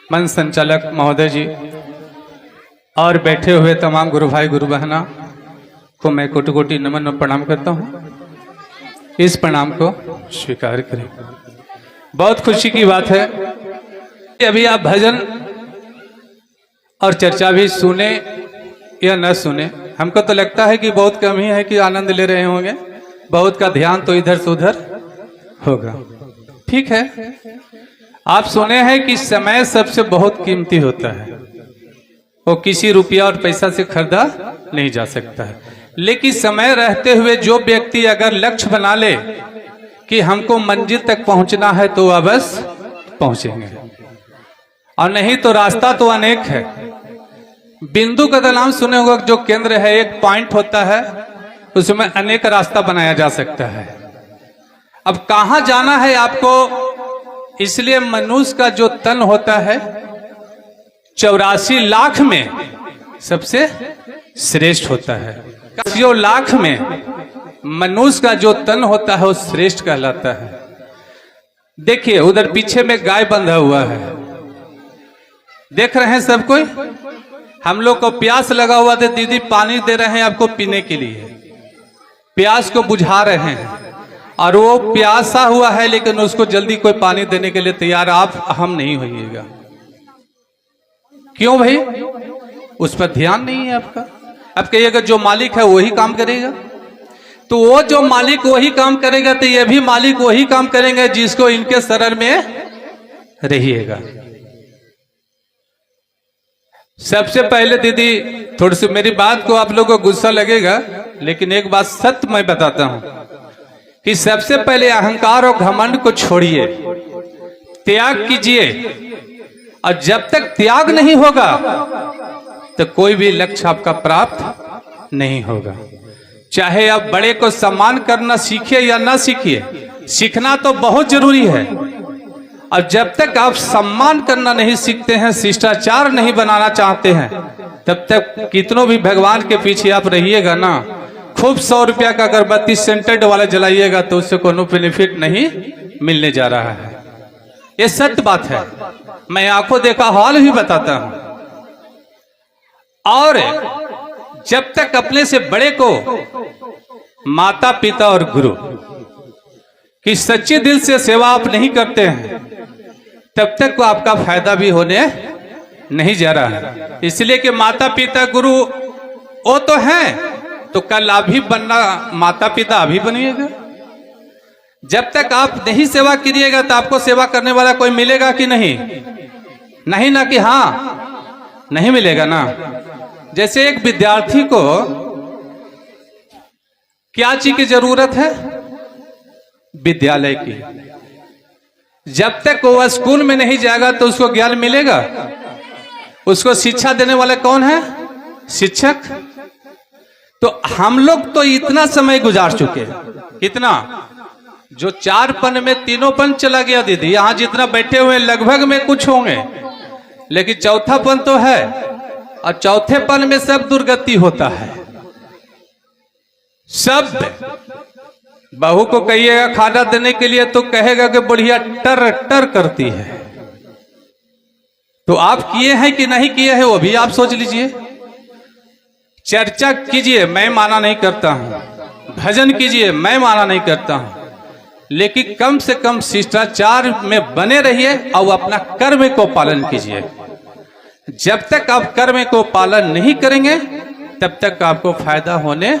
मंच संचालक महोदय जी और बैठे हुए तमाम गुरु भाई गुरु बहना को मैं कोटि कोटि नमन और प्रणाम करता हूँ। इस प्रणाम को स्वीकार करें। बहुत खुशी की बात है कि अभी आप भजन और चर्चा भी सुने या न सुने, हमको तो लगता है कि बहुत कम ही है कि आनंद ले रहे होंगे, बहुत का ध्यान तो इधर से उधर होगा। ठीक है, आप सुने हैं कि समय सबसे बहुत कीमती होता है, वो किसी रुपया और पैसा से खरीदा नहीं जा सकता है। लेकिन समय रहते हुए जो व्यक्ति अगर लक्ष्य बना ले कि हमको मंजिल तक पहुंचना है तो अवश्य पहुंचेंगे, और नहीं तो रास्ता तो अनेक है। बिंदु का नाम सुने होगा, जो केंद्र है, एक पॉइंट होता है, उसमें अनेक रास्ता बनाया जा सकता है। अब कहां जाना है आपको, इसलिए मनुष्य का जो तन होता है 84 लाख में सबसे श्रेष्ठ होता है। 80 लाख में मनुष्य का जो तन होता है वो श्रेष्ठ कहलाता है। देखिए उधर पीछे में गाय बंधा हुआ है, देख रहे हैं सब कोई। हम लोग को प्यास लगा हुआ था, दीदी पानी दे रहे हैं आपको पीने के लिए, प्यास को बुझा रहे हैं, और वो प्यासा हुआ है लेकिन उसको जल्दी कोई पानी देने के लिए तैयार आप हम नहीं होइएगा। क्यों भाई? उस पर ध्यान नहीं है आपका। अब कहिएगा जो मालिक है वही काम करेगा, तो वो जो मालिक वही काम करेगा तो ये भी मालिक वही काम करेंगे जिसको इनके शरण में रहिएगा। सबसे पहले दीदी, थोड़ी सी मेरी बात को आप लोगों को गुस्सा लगेगा, लेकिन एक बात सत्य मैं बताता हूं कि सबसे पहले अहंकार और घमंड को छोड़िए, त्याग कीजिए, और जब तक त्याग नहीं होगा तो कोई भी लक्ष्य आपका प्राप्त नहीं होगा। चाहे आप बड़े को सम्मान करना सीखिए या ना सीखिए, सीखना तो बहुत जरूरी है, और जब तक आप सम्मान करना नहीं सीखते हैं, शिष्टाचार नहीं बनाना चाहते हैं, तब तक कितनों भी भगवान के पीछे आप रहिएगा ना, खूब 100 रुपया का अगरबत्ती सेंटेड वाला जलाइएगा तो उससे कोई बेनिफिट नहीं मिलने जा रहा है। ये सत्य बात है, मैं आंखों देखा हाल भी बताता हूं। और जब तक अपने से बड़े को, माता पिता और गुरु की सच्चे दिल से सेवा आप नहीं करते हैं, तब तक को आपका फायदा भी होने नहीं जा रहा है। इसलिए कि माता पिता गुरु वो तो हैं, तो कल आप भी बनना, माता पिता अभी बनिएगा। जब तक आप नहीं सेवा करिएगा तो आपको सेवा करने वाला कोई मिलेगा कि नहीं? नहीं ना, कि हाँ, नहीं मिलेगा ना। जैसे एक विद्यार्थी को क्या चीज की जरूरत है? विद्यालय की। जब तक वो स्कूल में नहीं जाएगा तो उसको ज्ञान मिलेगा? उसको शिक्षा देने वाले कौन है? शिक्षक। तो हम लोग तो इतना समय गुजार चुके, कितना, जो 4 पन में 3 पन चला गया दीदी। यहां जितना बैठे हुए लगभग में कुछ होंगे, लेकिन चौथा पन तो है, और चौथे पन में सब दुर्गति होता है। सब बहू को कहिएगा खाना देने के लिए तो कहेगा कि बढ़िया टर टर करती है। तो आप किए हैं कि नहीं किए हैं वो भी आप सोच लीजिए। चर्चा कीजिए, मैं माना नहीं करता हूं, भजन कीजिए, मैं माना नहीं करता हूं, लेकिन कम से कम शिष्टाचार में बने रहिए और अपना कर्म को पालन कीजिए। जब तक आप कर्म को पालन नहीं करेंगे तब तक आपको फायदा होने,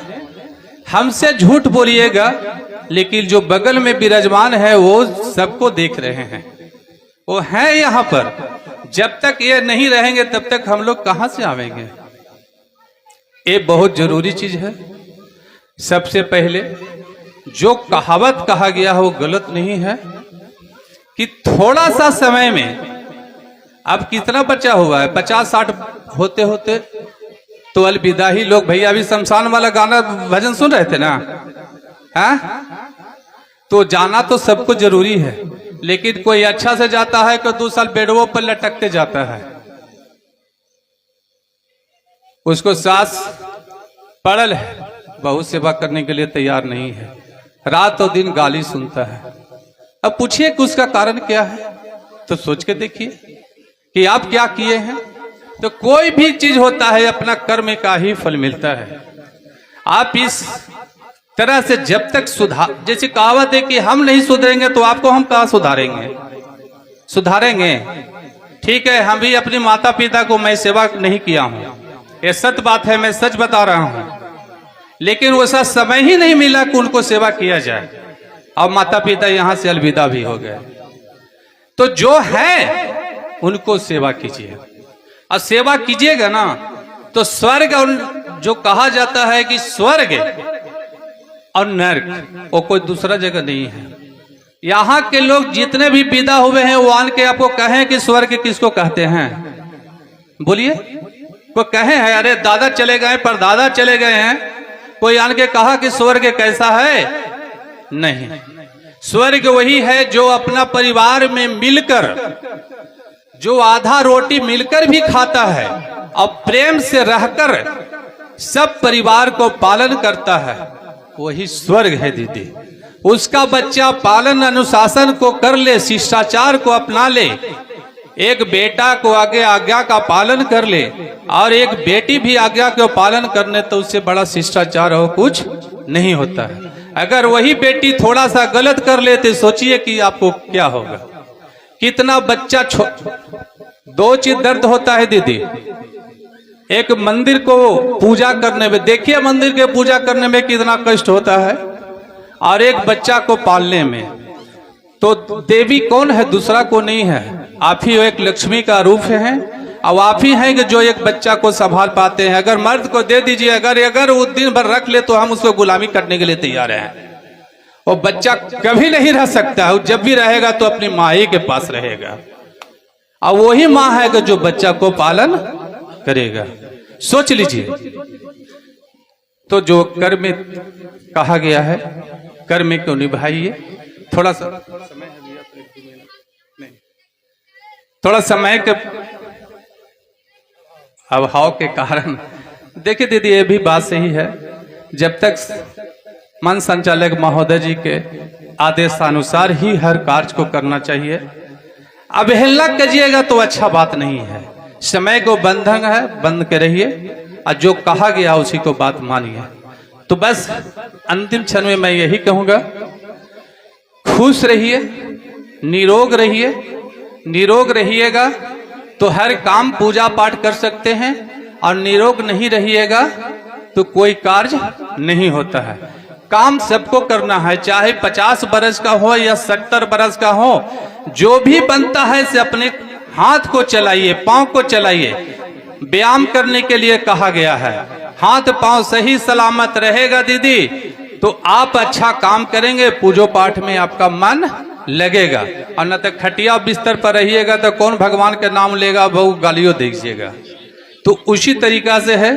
हमसे झूठ बोलिएगा लेकिन जो बगल में विराजमान है वो सबको देख रहे हैं, वो है यहाँ पर। जब तक ये नहीं रहेंगे तब तक हम लोग कहां से आवेंगे? ये बहुत जरूरी चीज है। सबसे पहले जो कहावत कहा गया है वो गलत नहीं है कि थोड़ा सा समय में, अब कितना बचा हुआ है, 50-60 होते होते तो अलविदा ही लोग। भैया अभी शमशान वाला गाना भजन सुन रहे थे ना, हाँ? तो जाना तो सबको जरूरी है, लेकिन कोई अच्छा से जाता है, कोई 2 साल बेडवों पर लटकते जाता है, उसको सास पड़ल है, बहू सेवा करने के लिए तैयार नहीं है, रात और दिन गाली सुनता है। अब पूछिए कि उसका कारण क्या है, तो सोच के देखिए कि आप क्या किए हैं। तो कोई भी चीज होता है अपना कर्म का ही फल मिलता है। आप इस तरह से जब तक सुधार, जैसे कहावत है कि हम नहीं सुधरेंगे तो आपको हम कहाँ सुधारेंगे। ठीक है, हम भी अपने माता पिता को मैं सेवा नहीं किया हूं, ये सत्य बात है, मैं सच बता रहा हूं, लेकिन वैसा समय ही नहीं मिला कि उनको सेवा किया जाए। अब माता पिता यहां से अलविदा भी हो गए। तो जो है उनको सेवा कीजिए, और सेवा कीजिएगा ना तो स्वर्ग, और जो कहा जाता है कि स्वर्ग और नर्क वो कोई दूसरा जगह नहीं है। यहाँ के लोग जितने भी विदा हुए हैं वो आन के आपको कहें कि स्वर्ग किसको कहते हैं, बोलिए। कोई कहे है अरे दादा चले गए, परदादा चले गए हैं, कोई आन के कहा कि स्वर्ग कैसा है? नहीं, स्वर्ग वही है जो अपना परिवार में मिलकर, जो आधा रोटी मिलकर भी खाता है और प्रेम से रहकर सब परिवार को पालन करता है, वही स्वर्ग है दीदी। उसका बच्चा पालन अनुशासन को कर ले, शिष्टाचार को अपना ले, एक बेटा को आगे आज्ञा का पालन कर ले और एक बेटी भी आज्ञा का पालन करने, तो उससे बड़ा शिष्टाचार हो कुछ नहीं होता है। अगर वही बेटी थोड़ा सा गलत कर ले तो सोचिए कि आपको क्या होगा। कितना बच्चा दो चीज दर्द होता है दीदी, एक मंदिर को पूजा करने में, देखिए मंदिर के पूजा करने में कितना कष्ट होता है, और एक बच्चा को पालने में। तो देवी कौन है? दूसरा को नहीं है, आप ही एक लक्ष्मी का रूप है, और आप ही हैं कि जो एक बच्चा को संभाल पाते हैं। अगर मर्द को दे दीजिए, अगर वो दिन भर रख ले तो हम उसको गुलामी करने के लिए तैयार हैं। वो बच्चा कभी नहीं रह सकता, जब भी रहेगा तो अपनी माँ ही के पास रहेगा, और वही माँ है कि जो बच्चा को पालन करेगा। सोच लीजिए। तो जो कर्म कहा गया है, कर्म को निभाइए। थोड़ा समय के अभाव के कारण, देखिए दीदी ये भी बात सही है, जब तक मन संचालक महोदय जी के आदेशानुसार ही हर कार्य को करना चाहिए। अवहेलना कीजिएगा तो अच्छा बात नहीं है। समय को बंधन है, बंद के रहिए, और जो कहा गया उसी को बात मानिए। तो बस अंतिम क्षण में मैं यही कहूंगा, खुश रहिए, निरोग रहिए। निरोग रहिएगा तो हर काम पूजा पाठ कर सकते हैं, और निरोग नहीं रहिएगा तो कोई कार्य नहीं होता है। काम सबको करना है, चाहे 50 बरस का हो या 70 बरस का हो, जो भी बनता है से अपने हाथ को चलाइए, पांव को चलाइए। व्यायाम करने के लिए कहा गया है, हाथ पांव सही सलामत रहेगा दीदी तो आप अच्छा काम करेंगे, पूजो पाठ में आपका मन लगेगा। और न तो खटिया बिस्तर पर रहिएगा तो कौन भगवान का नाम लेगा, बहु गालियों दीजिएगा। तो उसी तरीका से है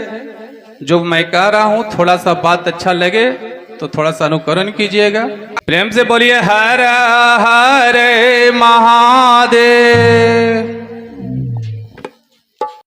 जो मैं कह रहा हूं, थोड़ा सा बात अच्छा लगे तो थोड़ा सा अनुकरण कीजिएगा। प्रेम से बोलिए हर हर महादेव।